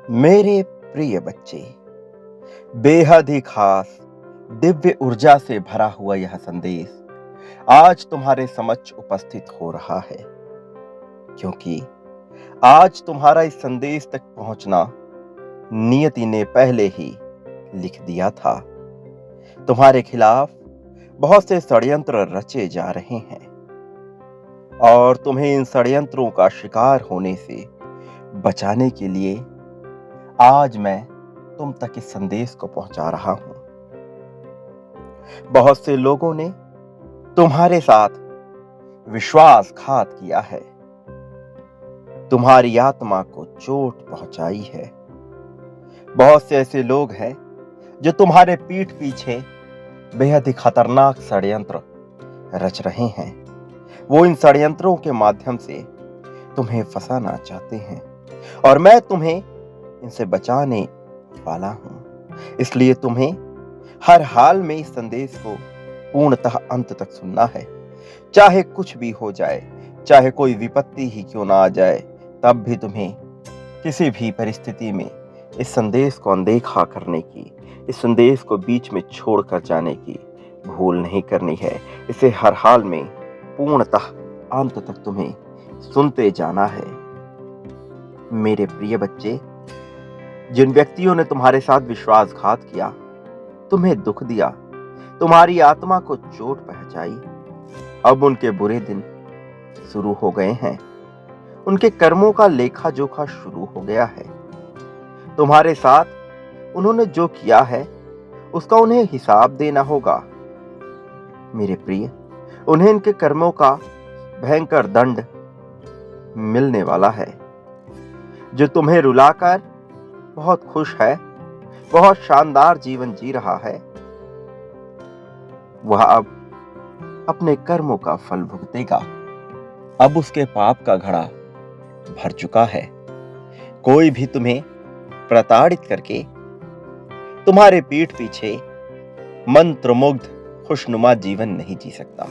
मेरे प्रिय बच्चे, बेहद ही खास दिव्य ऊर्जा से भरा हुआ यह संदेश आज तुम्हारे समक्ष उपस्थित हो रहा है, क्योंकि आज तुम्हारा इस संदेश तक पहुंचना नियति ने पहले ही लिख दिया था। तुम्हारे खिलाफ बहुत से षड्यंत्र रचे जा रहे हैं और तुम्हें इन षड्यंत्रों का शिकार होने से बचाने के लिए आज मैं तुम तक इस संदेश को पहुंचा रहा हूं। बहुत से लोगों ने तुम्हारे साथ विश्वासघात किया है, तुम्हारी आत्मा को चोट पहुंचाई है। बहुत से ऐसे लोग हैं जो तुम्हारे पीठ पीछे बेहद ही खतरनाक षड्यंत्र रच रहे हैं। वो इन षड्यंत्रों के माध्यम से तुम्हें फंसाना चाहते हैं और मैं तुम्हें इनसे बचाने वाला हूं। इसलिए तुम्हें हर हाल में इस संदेश को पूर्णतः अंत तक सुनना है। चाहे कुछ भी हो जाए, चाहे कोई विपत्ति ही क्यों ना आ जाए, तब भी तुम्हें किसी भी परिस्थिति में इस संदेश को अनदेखा करने की, इस संदेश को बीच में छोड़कर जाने की भूल नहीं करनी है। इसे हर हाल में पूर्णतः अंत तक तुम्हें सुनते जाना है। मेरे प्रिय बच्चे, जिन व्यक्तियों ने तुम्हारे साथ विश्वासघात किया, तुम्हें दुख दिया, तुम्हारी आत्मा को चोट पहुंचाई, अब उनके बुरे दिन शुरू हो गए हैं। उनके कर्मों का लेखा जोखा शुरू हो गया है। तुम्हारे साथ उन्होंने जो किया है उसका उन्हें हिसाब देना होगा। मेरे प्रिय, उन्हें इनके कर्मों का भयंकर दंड मिलने वाला है। जो तुम्हें रुलाकर बहुत खुश है, बहुत शानदार जीवन जी रहा है, वह अब अपने कर्मों का फल भुगतेगा। अब उसके पाप का घड़ा भर चुका है। कोई भी तुम्हें प्रताड़ित करके तुम्हारे पीठ पीछे मंत्रमुग्ध खुशनुमा जीवन नहीं जी सकता,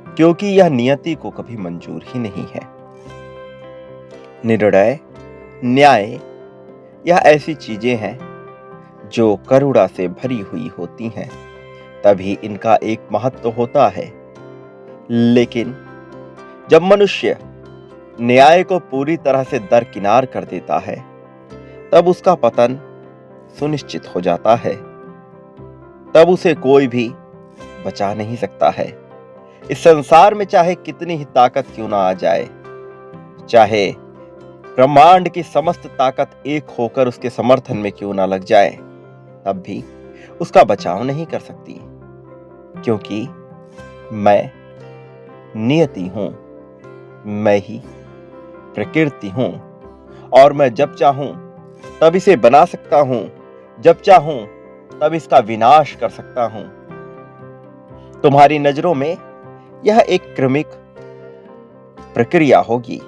क्योंकि यह नियति को कभी मंजूर ही नहीं है। निर्दय, न्याय, यह ऐसी चीजें हैं जो करुणा से भरी हुई होती हैं, तभी इनका एक महत्व होता है। लेकिन जब मनुष्य न्याय को पूरी तरह से दरकिनार कर देता है, तब उसका पतन सुनिश्चित हो जाता है। तब उसे कोई भी बचा नहीं सकता है। इस संसार में चाहे कितनी ही ताकत क्यों ना आ जाए, चाहे ब्रह्मांड की समस्त ताकत एक होकर उसके समर्थन में क्यों ना लग जाए, तब भी उसका बचाव नहीं कर सकती, क्योंकि मैं नियति हूं, मैं ही प्रकृति हूं और मैं जब चाहूं तब इसे बना सकता हूं, जब चाहूं तब इसका विनाश कर सकता हूं। तुम्हारी नजरों में यह एक क्रमिक प्रक्रिया होगी,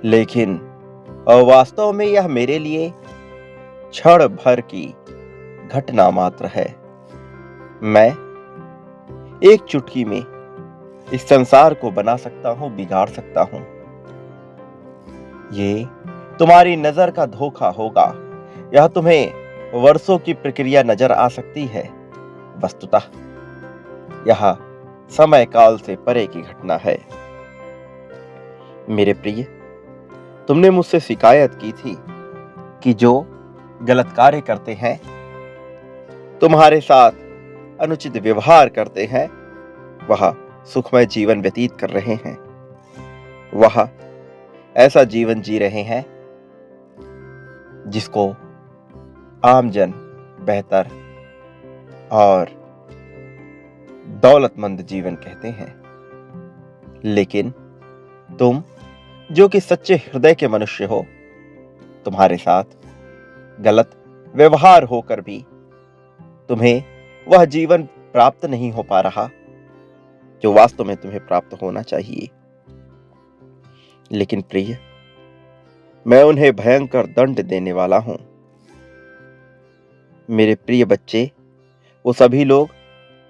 लेकिन वास्तव में यह मेरे लिए क्षण भर की घटना मात्र है। मैं एक चुटकी में इस संसार को बना सकता हूं, बिगाड़ सकता हूं। ये तुम्हारी नजर का धोखा होगा। यह तुम्हें वर्षों की प्रक्रिया नजर आ सकती है। वस्तुतः यह समय काल से परे की घटना है। मेरे प्रिय, तुमने मुझसे शिकायत की थी कि जो गलत कार्य करते हैं, तुम्हारे साथ अनुचित व्यवहार करते हैं, वह सुखमय जीवन व्यतीत कर रहे हैं। वह ऐसा जीवन जी रहे हैं जिसको आमजन बेहतर और दौलतमंद जीवन कहते हैं। लेकिन तुम, जो कि सच्चे हृदय के मनुष्य हो, तुम्हारे साथ गलत व्यवहार होकर भी तुम्हें वह जीवन प्राप्त नहीं हो पा रहा जो वास्तव में तुम्हें प्राप्त होना चाहिए। लेकिन प्रिय, मैं उन्हें भयंकर दंड देने वाला हूं। मेरे प्रिय बच्चे, वो सभी लोग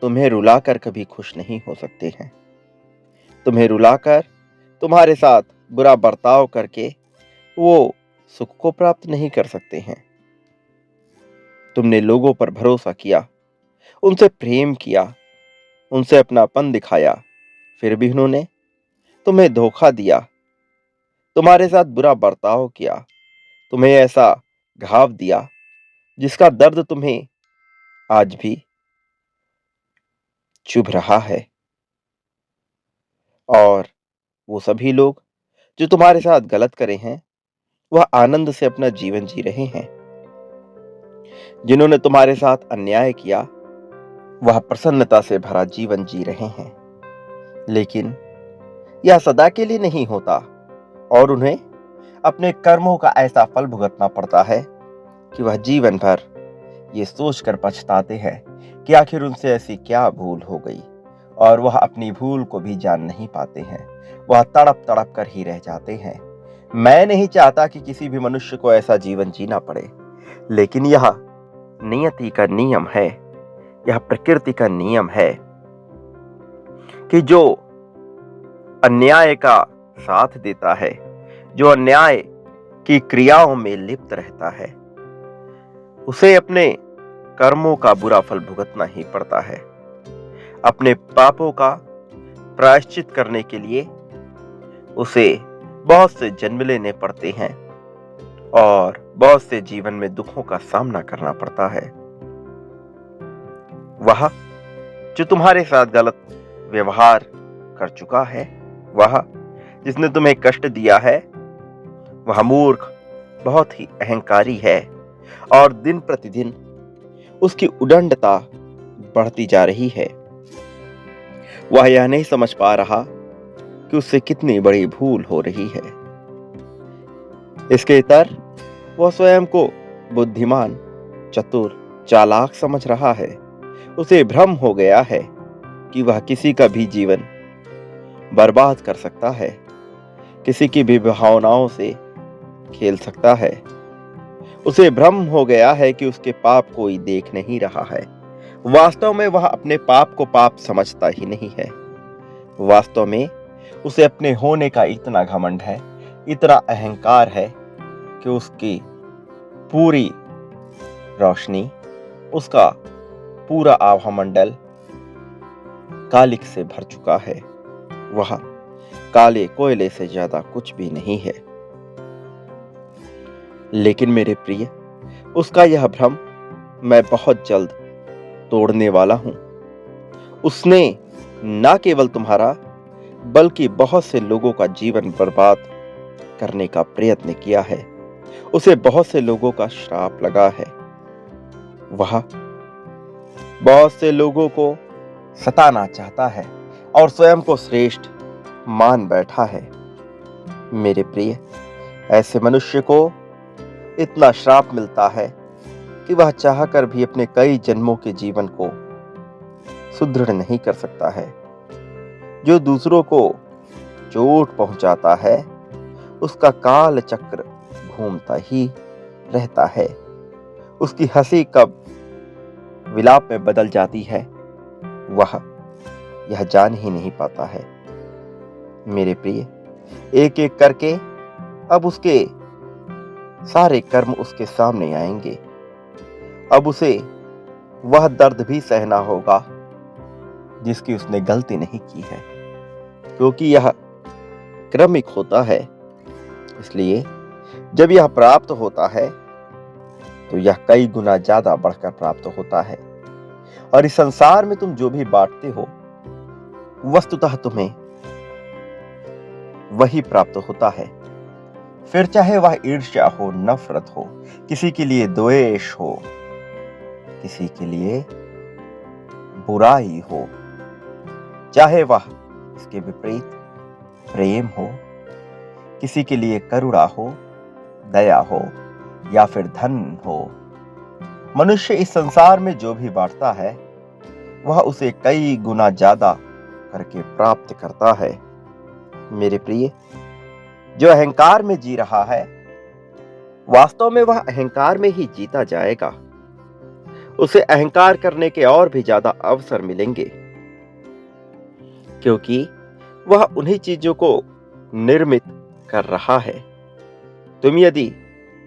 तुम्हें रुलाकर कभी खुश नहीं हो सकते हैं। तुम्हें रुलाकर, तुम्हारे साथ बुरा बर्ताव करके वो सुख को प्राप्त नहीं कर सकते हैं। तुमने लोगों पर भरोसा किया, उनसे प्रेम किया, उनसे अपनापन दिखाया, फिर भी उन्होंने तुम्हें धोखा दिया, तुम्हारे साथ बुरा बर्ताव किया, तुम्हें ऐसा घाव दिया जिसका दर्द तुम्हें आज भी चुभ रहा है। और वो सभी लोग जो तुम्हारे साथ गलत करे हैं, वह आनंद से अपना जीवन जी रहे हैं। जिन्होंने तुम्हारे साथ अन्याय किया, वह प्रसन्नता से भरा जीवन जी रहे हैं। लेकिन यह सदा के लिए नहीं होता और उन्हें अपने कर्मों का ऐसा फल भुगतना पड़ता है कि वह जीवन भर ये सोचकर पछताते हैं कि आखिर उनसे ऐसी क्या भूल हो गई, और वह अपनी भूल को भी जान नहीं पाते हैं। वह तड़प तड़प कर ही रह जाते हैं। मैं नहीं चाहता कि किसी भी मनुष्य को ऐसा जीवन जीना पड़े, लेकिन यह नियति का नियम है, यह प्रकृति का नियम है कि जो अन्याय का साथ देता है, जो अन्याय की क्रियाओं में लिप्त रहता है, उसे अपने कर्मों का बुरा फल भुगतना ही पड़ता है। अपने पापों का प्रायश्चित करने के लिए उसे बहुत से जन्म लेने पड़ते हैं और बहुत से जीवन में दुखों का सामना करना पड़ता है। वह जो तुम्हारे साथ गलत व्यवहार कर चुका है, वह जिसने तुम्हें कष्ट दिया है, वह मूर्ख, बहुत ही अहंकारी है और दिन प्रतिदिन उसकी उद्दंडता बढ़ती जा रही है। वह यह नहीं समझ पा रहा कि उससे कितनी बड़ी भूल हो रही है। इसके इतर वह स्वयं को बुद्धिमान, चतुर, चालाक समझ रहा है। उसे भ्रम हो गया है कि वह किसी का भी जीवन बर्बाद कर सकता है, किसी की भी भावनाओं से खेल सकता है। उसे भ्रम हो गया है कि उसके पाप कोई देख नहीं रहा है। वास्तव में वह अपने पाप को पाप समझता ही नहीं है। वास्तव में उसे अपने होने का इतना घमंड है, इतना अहंकार है कि उसकी पूरी रोशनी, उसका पूरा आभामंडल कालिक से भर चुका है। वह काले कोयले से ज्यादा कुछ भी नहीं है। लेकिन मेरे प्रिय, उसका यह भ्रम मैं बहुत जल्द तोड़ने वाला हूं। उसने न केवल तुम्हारा बल्कि बहुत से लोगों का जीवन बर्बाद करने का प्रयत्न किया है। उसे बहुत से लोगों का श्राप लगा है। वह बहुत से लोगों को सताना चाहता है और स्वयं को श्रेष्ठ मान बैठा है। मेरे प्रिय, ऐसे मनुष्य को इतना श्राप मिलता है कि वह चाहकर भी अपने कई जन्मों के जीवन को सुदृढ़ नहीं कर सकता है। जो दूसरों को चोट पहुंचाता है, उसका काल चक्र घूमता ही रहता है। उसकी हंसी कब विलाप में बदल जाती है, वह यह जान ही नहीं पाता है। मेरे प्रिय, एक एक करके अब उसके सारे कर्म उसके सामने आएंगे। अब उसे वह दर्द भी सहना होगा जिसकी उसने गलती नहीं की है, क्योंकि यह क्रमिक होता है। इसलिए जब यह प्राप्त होता है तो यह कई गुना ज्यादा बढ़कर प्राप्त होता है। और इस संसार में तुम जो भी बांटते हो, वस्तुतः तुम्हें वही प्राप्त होता है। फिर चाहे वह ईर्ष्या हो, नफरत हो, किसी के लिए द्वेष हो, किसी के लिए बुराई हो, चाहे वह इसके विपरीत प्रेम हो, किसी के लिए करुणा हो, दया हो या फिर धन हो, मनुष्य इस संसार में जो भी बांटता है वह उसे कई गुना ज्यादा करके प्राप्त करता है। मेरे प्रिय, जो अहंकार में जी रहा है, वास्तव में वह अहंकार में ही जीता जाएगा। उसे अहंकार करने के और भी ज्यादा अवसर मिलेंगे, क्योंकि वह उन्हीं चीजों को निर्मित कर रहा है। तुम यदि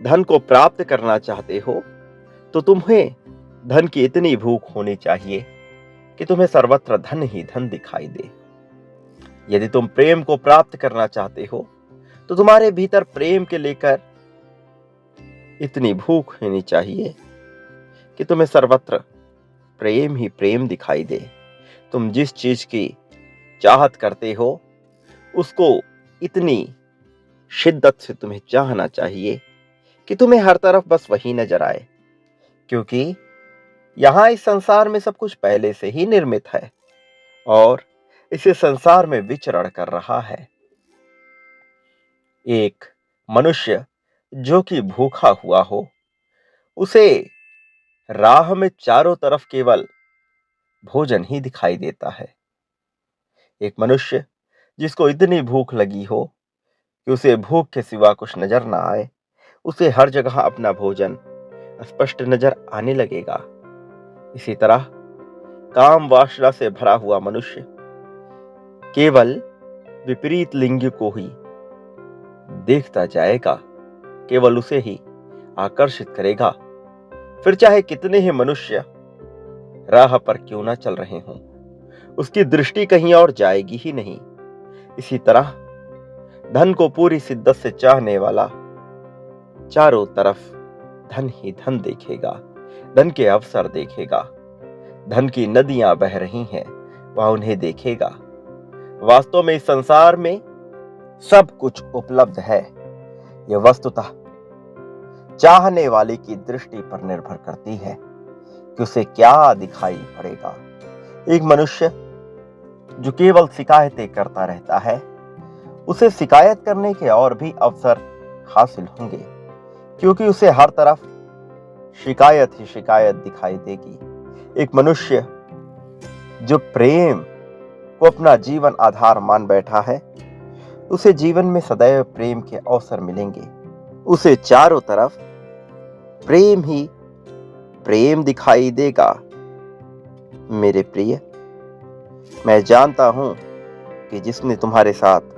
धन को प्राप्त करना चाहते हो तो तुम्हें धन की इतनी भूख होनी चाहिए कि तुम्हें सर्वत्र धन ही धन दिखाई दे। यदि तुम प्रेम को प्राप्त करना चाहते हो तो तुम्हारे भीतर प्रेम के लेकर इतनी भूख होनी चाहिए कि तुम्हें सर्वत्र प्रेम ही प्रेम दिखाई दे। तुम जिस चीज की चाहत करते हो उसको इतनी शिद्दत से तुम्हें चाहना चाहिए कि तुम्हें हर तरफ बस वही नजर आए, क्योंकि यहां इस संसार में सब कुछ पहले से ही निर्मित है और इसे संसार में विचरण कर रहा है। एक मनुष्य जो कि भूखा हुआ हो, उसे राह में चारों तरफ केवल भोजन ही दिखाई देता है। एक मनुष्य जिसको इतनी भूख लगी हो कि उसे भूख के सिवा कुछ नजर ना आए, उसे हर जगह अपना भोजन स्पष्ट नजर आने लगेगा। इसी तरह काम वासना से भरा हुआ मनुष्य केवल विपरीत लिंग को ही देखता जाएगा, केवल उसे ही आकर्षित करेगा, फिर चाहे कितने ही मनुष्य राह पर क्यों ना चल रहे हों, उसकी दृष्टि कहीं और जाएगी ही नहीं। इसी तरह धन को पूरी शिद्दत से चाहने वाला चारों तरफ धन ही धन देखेगा, धन के अवसर देखेगा। धन की नदियां बह रही हैं, वह उन्हें देखेगा। वास्तव में इस संसार में सब कुछ उपलब्ध है। यह वस्तुतः चाहने वाले की दृष्टि पर निर्भर करती है कि उसे क्या दिखाई पड़ेगा। एक मनुष्य जो केवल शिकायतें करता रहता है, उसे शिकायत करने के और भी अवसर हासिल होंगे, क्योंकि उसे हर तरफ शिकायत ही शिकायत दिखाई देगी। एक मनुष्य जो प्रेम को अपना जीवन आधार मान बैठा है, उसे जीवन में सदैव प्रेम के अवसर मिलेंगे। उसे चारों तरफ प्रेम ही प्रेम दिखाई देगा। मेरे प्रिय, मैं जानता हूं कि जिसने तुम्हारे साथ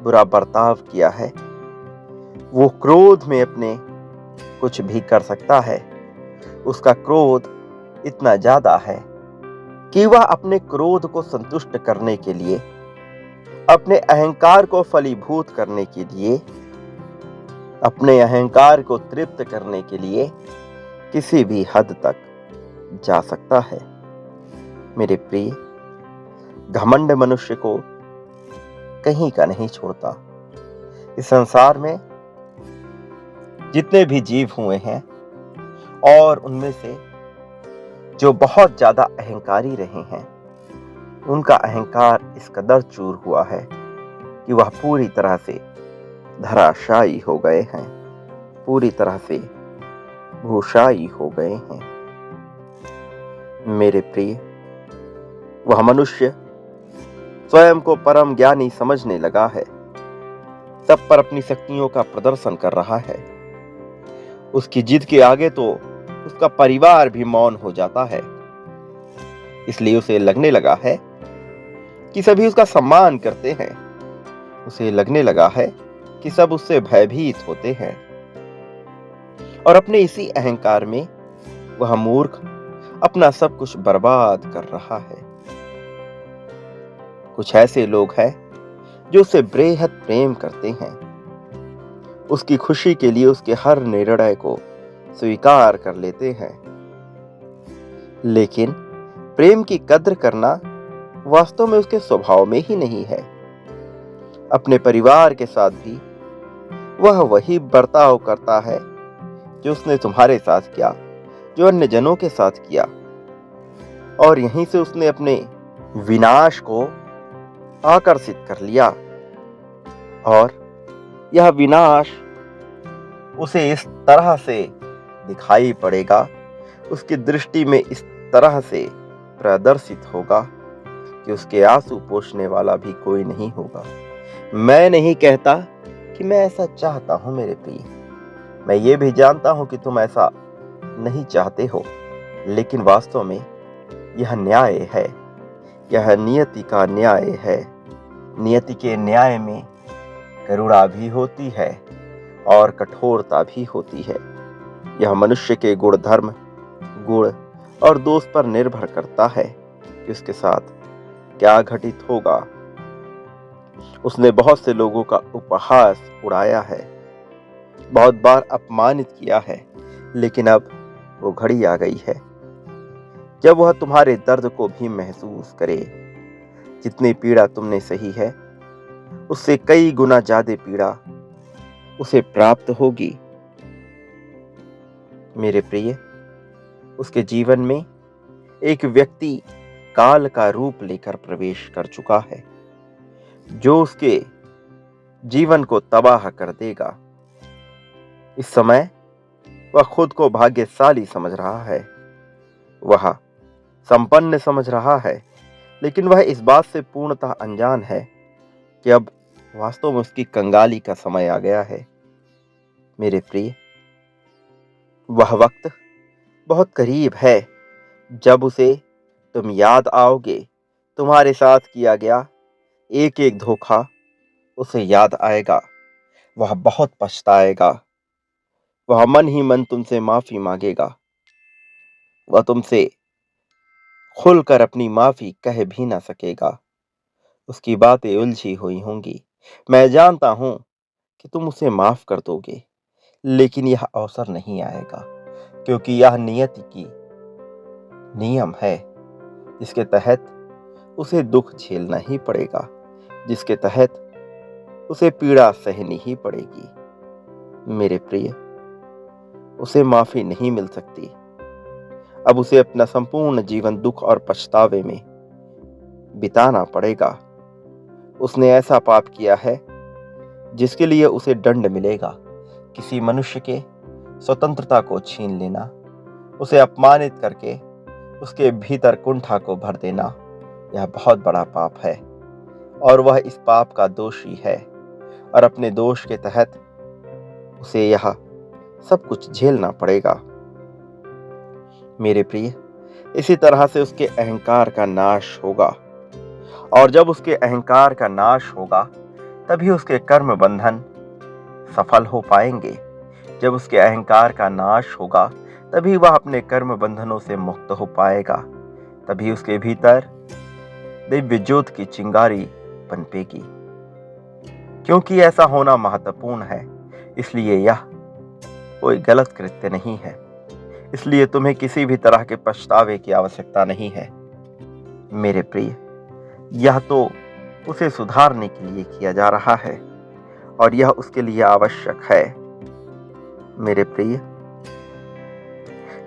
बुरा बर्ताव किया है, वो क्रोध में अपने कुछ भी कर सकता है। उसका क्रोध इतना ज्यादा है कि वह अपने क्रोध को संतुष्ट करने के लिए, अपने अहंकार को फलीभूत करने के लिए, अपने अहंकार को तृप्त करने के लिए किसी भी हद तक जा सकता है। मेरे प्रिय, घमंड मनुष्य को कहीं का नहीं छोड़ता। इस संसार में जितने भी जीव हुए हैं और उनमें से जो बहुत ज्यादा अहंकारी रहे हैं, उनका अहंकार इस कदर चूर हुआ है कि वह पूरी तरह से धराशायी हो गए हैं, पूरी तरह से भूशायी हो गए हैं। मेरे प्रिय, वह मनुष्य स्वयं को परम ज्ञानी समझने लगा है, सब पर अपनी शक्तियों का प्रदर्शन कर रहा है। उसकी जिद के आगे तो उसका परिवार भी मौन हो जाता है, इसलिए उसे लगने लगा है कि सभी उसका सम्मान करते हैं। उसे लगने लगा है कि सब उससे भयभीत होते हैं, और अपने इसी अहंकार में वह मूर्ख अपना सब कुछ बर्बाद कर रहा है। कुछ ऐसे लोग हैं जो उसे बेहद प्रेम करते हैं, उसकी खुशी के लिए उसके हर निर्णय को स्वीकार कर लेते हैं, लेकिन प्रेम की कद्र करना वास्तव में उसके स्वभाव में ही नहीं है। अपने परिवार के साथ भी वह वही बर्ताव करता है जो उसने तुम्हारे साथ किया, जो अन्य जनों के साथ किया, और यहीं से उसने अपने विनाश को आकर्षित कर लिया। और यह विनाश उसे इस तरह से दिखाई पड़ेगा, उसकी दृष्टि में इस तरह से प्रदर्शित होगा कि उसके आंसू पोंछने वाला भी कोई नहीं होगा। मैं नहीं कहता कि मैं ऐसा चाहता हूं मेरे प्रिय, मैं ये भी जानता हूं कि तुम ऐसा नहीं चाहते हो, लेकिन वास्तव में यह न्याय है, यह नियति का न्याय है। नियति के न्याय में करुणा भी होती है और कठोरता भी होती है। यह मनुष्य के गुण धर्म, गुण और दोष पर निर्भर करता है कि उसके साथ क्या घटित होगा। उसने बहुत से लोगों का उपहास उड़ाया है, बहुत बार अपमानित किया है, लेकिन अब वो घड़ी आ गई है जब वह तुम्हारे दर्द को भी महसूस करे। जितनी पीड़ा तुमने सही है, उससे कई गुना ज्यादा पीड़ा उसे प्राप्त होगी। मेरे प्रिय, उसके जीवन में एक व्यक्ति काल का रूप लेकर प्रवेश कर चुका है, जो उसके जीवन को तबाह कर देगा। इस समय वह खुद को भाग्यशाली समझ रहा है, वह संपन्न समझ रहा है, लेकिन वह इस बात से पूर्णतः अनजान है कि अब वास्तव में उसकी कंगाली का समय आ गया है। मेरे प्रिय, वह वक्त बहुत करीब है जब उसे तुम याद आओगे। तुम्हारे साथ किया गया एक एक धोखा उसे याद आएगा। वह बहुत पछताएगा। वह मन ही मन तुमसे माफी मांगेगा। वह तुमसे खुलकर अपनी माफी कह भी ना सकेगा। उसकी बातें उलझी हुई होंगी। मैं जानता हूं कि तुम उसे माफ कर दोगे, लेकिन यह अवसर नहीं आएगा, क्योंकि यह नियति की नियम है जिसके तहत उसे दुख झेलना ही पड़ेगा, जिसके तहत उसे पीड़ा सहनी ही पड़ेगी। मेरे प्रिय, उसे माफी नहीं मिल सकती। अब उसे अपना संपूर्ण जीवन दुख और पछतावे में बिताना पड़ेगा। उसने ऐसा पाप किया है जिसके लिए उसे दंड मिलेगा। किसी मनुष्य के स्वतंत्रता को छीन लेना, उसे अपमानित करके उसके भीतर कुंठा को भर देना, यह बहुत बड़ा पाप है और वह इस पाप का दोषी है, और अपने दोष के तहत उसे यह सब कुछ झेलना पड़ेगा। मेरे प्रिय, इसी तरह से उसके अहंकार का नाश होगा, और जब उसके अहंकार का नाश होगा तभी उसके कर्म बंधन सफल हो पाएंगे। जब उसके अहंकार का नाश होगा तभी वह अपने कर्म बंधनों से मुक्त हो पाएगा। तभी उसके भीतर दिव्य ज्योत की चिंगारी पनपेगी। क्योंकि ऐसा होना महत्वपूर्ण है, इसलिए यह कोई गलत कृत्य नहीं है। इसलिए तुम्हें किसी भी तरह के पछतावे की आवश्यकता नहीं है। मेरे प्रिय, यह तो उसे सुधारने के लिए किया जा रहा है और यह उसके लिए आवश्यक है। मेरे प्रिय,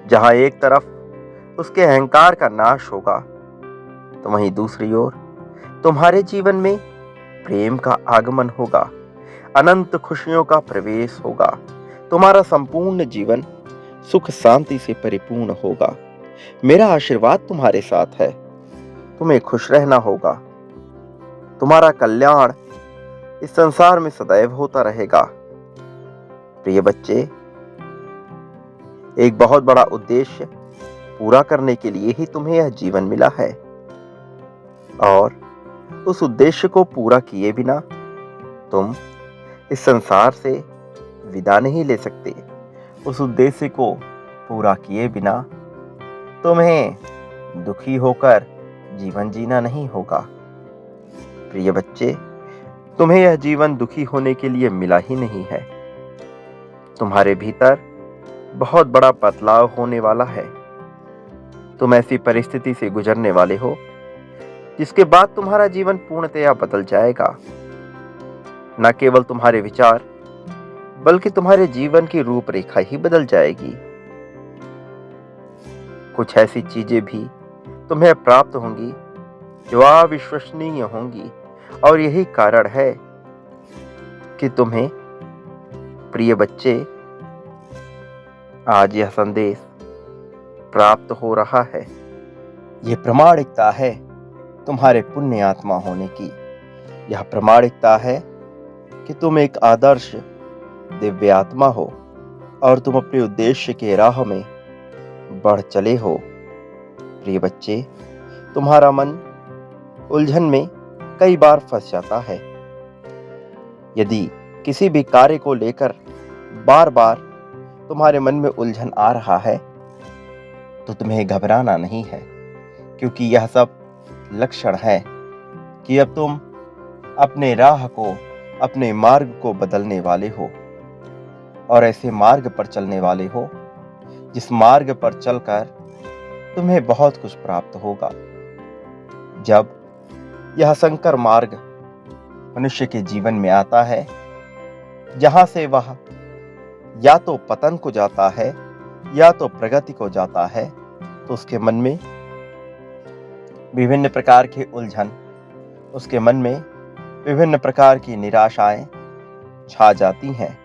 जहां एक तरफ उसके अहंकार का नाश होगा, तो वहीं दूसरी ओर तुम्हारे जीवन में प्रेम का आगमन होगा, अनंत खुशियों का प्रवेश होगा। तुम्हारा संपूर्ण जीवन सुख शांति से परिपूर्ण होगा। मेरा आशीर्वाद तुम्हारे साथ है। तुम्हें खुश रहना होगा। तुम्हारा कल्याण इस संसार में सदैव होता रहेगा। प्रिय बच्चे, एक बहुत बड़ा उद्देश्य पूरा करने के लिए ही तुम्हें यह जीवन मिला है, और उस उद्देश्य को पूरा किए बिना तुम इस संसार से विदा नहीं ले सकते। उस उद्देश्य को पूरा किए बिना तुम्हें दुखी होकर जीवन जीना नहीं होगा। प्रिय बच्चे, तुम्हें यह जीवन दुखी होने के लिए मिला ही नहीं है। तुम्हारे भीतर बहुत बड़ा बदलाव होने वाला है। तुम ऐसी परिस्थिति से गुजरने वाले हो जिसके बाद तुम्हारा जीवन पूर्णतया बदल जाएगा। न केवल तुम्हारे विचार, बल्कि तुम्हारे जीवन की रूपरेखा ही बदल जाएगी। कुछ ऐसी चीजें भी तुम्हें प्राप्त होंगी जो अविश्वसनीय होंगी, और यही कारण है कि तुम्हें, प्रिय बच्चे, आज यह संदेश प्राप्त हो रहा है। यह प्रामाणिकता है तुम्हारे पुण्य आत्मा होने की। यह प्रामाणिकता है कि तुम एक आदर्श दिव्य आत्मा हो और तुम अपने उद्देश्य के राह में बढ़ चले हो। प्रिय बच्चे, तुम्हारा मन उलझन में कई बार फंस जाता है। यदि किसी भी कार्य को लेकर बार बार तुम्हारे मन में उलझन आ रहा है, तो तुम्हें घबराना नहीं है, क्योंकि यह सब लक्षण है कि अब तुम अपने राह को, अपने मार्ग को बदलने वाले हो और ऐसे मार्ग पर चलने वाले हो जिस मार्ग पर चलकर तुम्हें बहुत कुछ प्राप्त होगा। जब यह संकर मार्ग मनुष्य के जीवन में आता है, जहां से वह या तो पतन को जाता है या तो प्रगति को जाता है, तो उसके मन में विभिन्न प्रकार की उलझन, उसके मन में विभिन्न प्रकार की निराशाएं छा जाती हैं।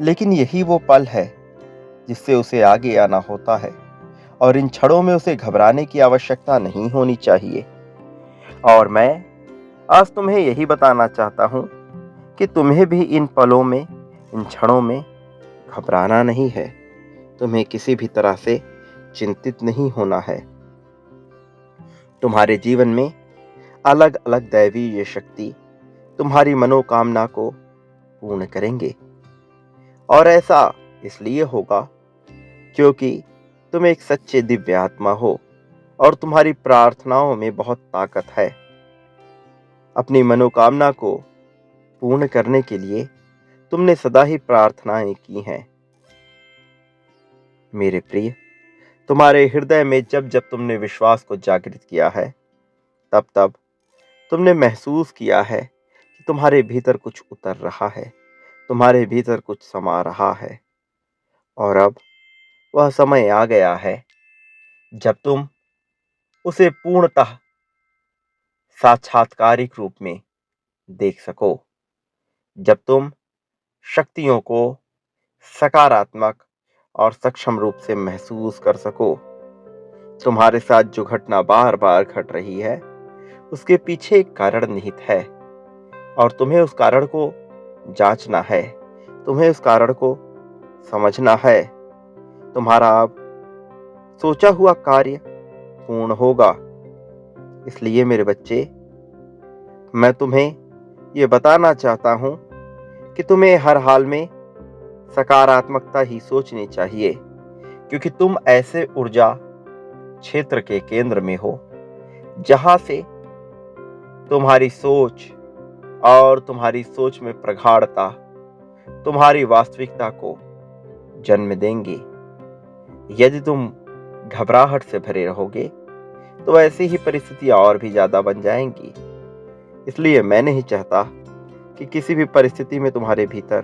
लेकिन यही वो पल है जिससे उसे आगे आना होता है और इन क्षणों में उसे घबराने की आवश्यकता नहीं होनी चाहिए। और मैं आज तुम्हें यही बताना चाहता हूं कि तुम्हें भी इन पलों में, इन क्षणों में घबराना नहीं है। तुम्हें किसी भी तरह से चिंतित नहीं होना है। तुम्हारे जीवन में अलग अलग दैवीय शक्ति तुम्हारी मनोकामना को पूर्ण करेंगे, और ऐसा इसलिए होगा क्योंकि तुम एक सच्चे दिव्य आत्मा हो और तुम्हारी प्रार्थनाओं में बहुत ताकत है। अपनी मनोकामना को पूर्ण करने के लिए तुमने सदा ही प्रार्थनाएं की हैं। मेरे प्रिय, तुम्हारे हृदय में जब जब तुमने विश्वास को जागृत किया है, तब तब तुमने महसूस किया है कि तुम्हारे भीतर कुछ उतर रहा है, तुम्हारे भीतर कुछ समा रहा है। और अब वह समय आ गया है जब तुम उसे पूर्णतः साक्षात्कारिक रूप में देख सको, जब तुम शक्तियों को सकारात्मक और सक्षम रूप से महसूस कर सको। तुम्हारे साथ जो घटना बार बार घट रही है, उसके पीछे एक कारण निहित है और तुम्हें उस कारण को जांचना है, तुम्हें उस कारण को समझना है। तुम्हारा अब सोचा हुआ कार्य पूर्ण होगा। इसलिए मेरे बच्चे, मैं तुम्हें ये बताना चाहता हूं कि तुम्हें हर हाल में सकारात्मकता ही सोचनी चाहिए, क्योंकि तुम ऐसे ऊर्जा क्षेत्र के केंद्र में हो जहां से तुम्हारी सोच और तुम्हारी सोच में प्रगाढ़ता तुम्हारी वास्तविकता को जन्म देंगे। यदि तुम घबराहट से भरे रहोगे तो ऐसी ही परिस्थितियां और भी ज्यादा बन जाएंगी। इसलिए मैं नहीं चाहता कि किसी भी परिस्थिति में तुम्हारे भीतर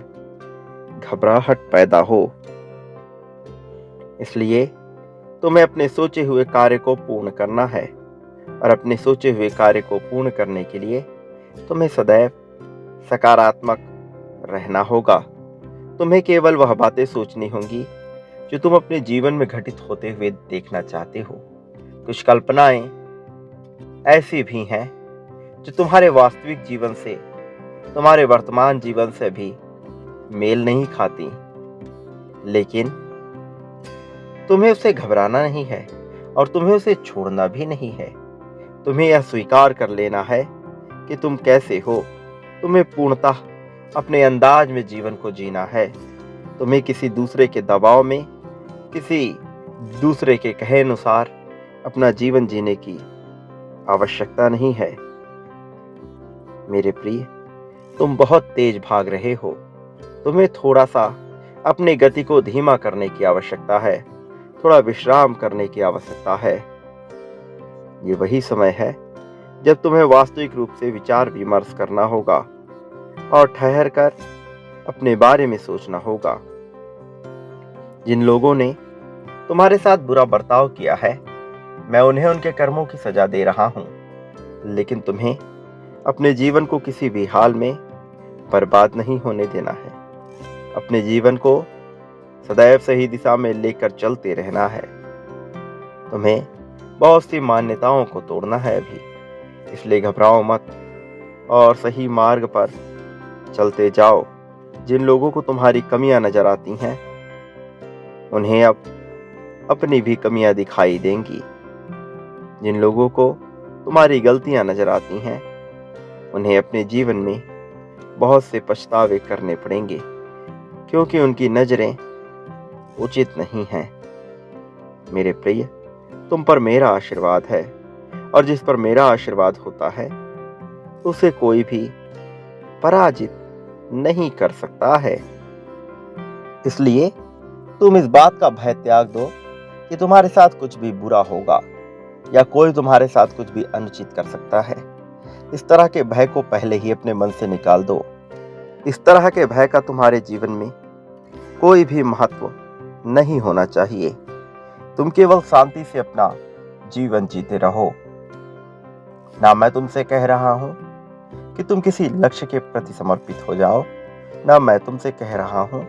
घबराहट पैदा हो। इसलिए तुम्हें अपने सोचे हुए कार्य को पूर्ण करना है, और अपने सोचे हुए कार्य को पूर्ण करने के लिए तुम्हें सदैव सकारात्मक रहना होगा। तुम्हें केवल वह बातें सोचनी होंगी जो तुम अपने जीवन में घटित होते हुए देखना चाहते हो। कुछ कल्पनाएं ऐसी भी हैं जो तुम्हारे वास्तविक जीवन से, तुम्हारे वर्तमान जीवन से भी मेल नहीं खाती, लेकिन तुम्हें उसे घबराना नहीं है और तुम्हें उसे छोड़ना भी नहीं है। तुम्हें यह स्वीकार कर लेना है कि तुम कैसे हो। तुम्हें पूर्णतः अपने अंदाज में जीवन को जीना है। तुम्हें किसी दूसरे के दबाव में, किसी दूसरे के कहे अनुसार अपना जीवन जीने की आवश्यकता नहीं है। मेरे प्रिय, तुम बहुत तेज भाग रहे हो। तुम्हें थोड़ा सा अपनी गति को धीमा करने की आवश्यकता है, थोड़ा विश्राम करने की आवश्यकता है। ये वही समय है जब तुम्हें वास्तविक रूप से विचार विमर्श करना होगा और ठहर कर अपने बारे में सोचना होगा। जिन लोगों ने तुम्हारे साथ बुरा बर्ताव किया है, मैं उन्हें उनके कर्मों की सजा दे रहा हूं, लेकिन तुम्हें अपने जीवन को किसी भी हाल में बर्बाद नहीं होने देना है। अपने जीवन को सदैव सही दिशा में लेकर चलते रहना है। तुम्हें बहुत सी मान्यताओं को तोड़ना है अभी, इसलिए घबराओ मत और सही मार्ग पर चलते जाओ। जिन लोगों को तुम्हारी कमियां नजर आती हैं, उन्हें अब अपनी भी कमियां दिखाई देंगी। जिन लोगों को तुम्हारी गलतियां नजर आती हैं, उन्हें अपने जीवन में बहुत से पछतावे करने पड़ेंगे, क्योंकि उनकी नजरें उचित नहीं हैं। मेरे प्रिय, तुम पर मेरा आशीर्वाद है, और जिस पर मेरा आशीर्वाद होता है उसे कोई भी पराजित नहीं कर सकता है। इसलिए तुम इस बात का भय त्याग दो कि तुम्हारे साथ कुछ भी बुरा होगा या कोई तुम्हारे साथ कुछ भी अनुचित कर सकता है। इस तरह के भय को पहले ही अपने मन से निकाल दो। इस तरह के भय का तुम्हारे जीवन में कोई भी महत्व नहीं होना चाहिए। तुम केवल शांति से अपना जीवन जीते रहो। ना मैं तुमसे कह रहा हूं कि तुम किसी लक्ष्य के प्रति समर्पित हो जाओ, ना मैं तुमसे कह रहा हूं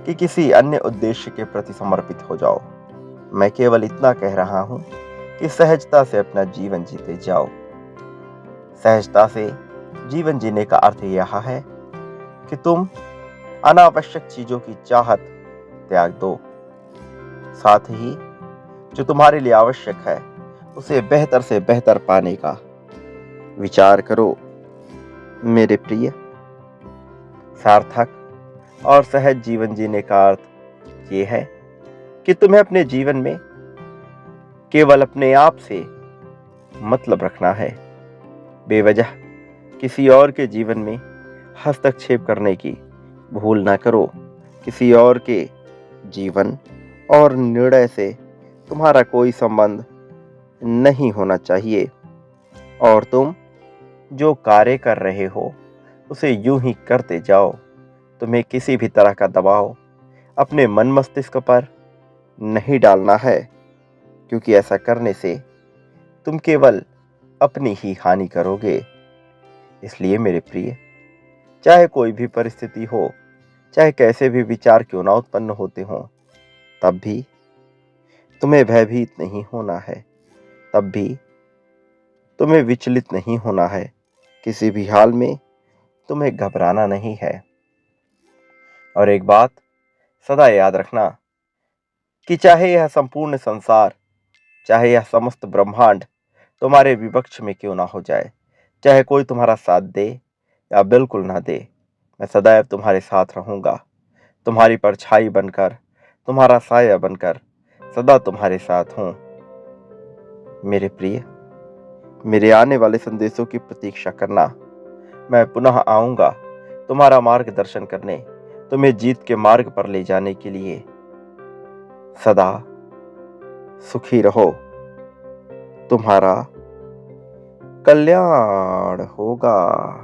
कि किसी अन्य उद्देश्य के प्रति समर्पित हो जाओ। मैं केवल इतना कह रहा हूं कि सहजता से अपना जीवन जीते जाओ। सहजता से जीवन जीने का अर्थ यह है कि तुम अनावश्यक चीजों की चाहत त्याग दो। साथ ही जो तुम्हारे लिए आवश्यक है उसे बेहतर से बेहतर पाने का विचार करो। मेरे प्रिय, सार्थक और सहज जीवन जीने का अर्थ ये है कि तुम्हें अपने जीवन में केवल अपने आप से मतलब रखना है। बेवजह किसी और के जीवन में हस्तक्षेप करने की भूल ना करो। किसी और के जीवन और निर्णय से तुम्हारा कोई संबंध नहीं होना चाहिए, और तुम जो कार्य कर रहे हो उसे यूं ही करते जाओ। तुम्हें किसी भी तरह का दबाव अपने मन मस्तिष्क पर नहीं डालना है, क्योंकि ऐसा करने से तुम केवल अपनी ही हानि करोगे। इसलिए मेरे प्रिय, चाहे कोई भी परिस्थिति हो, चाहे कैसे भी विचार क्यों ना उत्पन्न होते हों, तब भी तुम्हें भयभीत नहीं होना है। तब भी तुम्हें विचलित नहीं होना है। किसी भी हाल में तुम्हें घबराना नहीं है। और एक बात सदा याद रखना कि चाहे यह संपूर्ण संसार, चाहे यह समस्त ब्रह्मांड तुम्हारे विपक्ष में क्यों ना हो जाए, चाहे कोई तुम्हारा साथ दे या बिल्कुल ना दे, मैं सदैव तुम्हारे साथ रहूंगा। तुम्हारी परछाई बनकर, तुम्हारा साया बनकर सदा तुम्हारे साथ हूं। मेरे प्रिय, मेरे आने वाले संदेशों की प्रतीक्षा करना। मैं पुनः आऊंगा तुम्हारा मार्गदर्शन करने, तुम्हें जीत के मार्ग पर ले जाने के लिए। सदा सुखी रहो, तुम्हारा कल्याण होगा।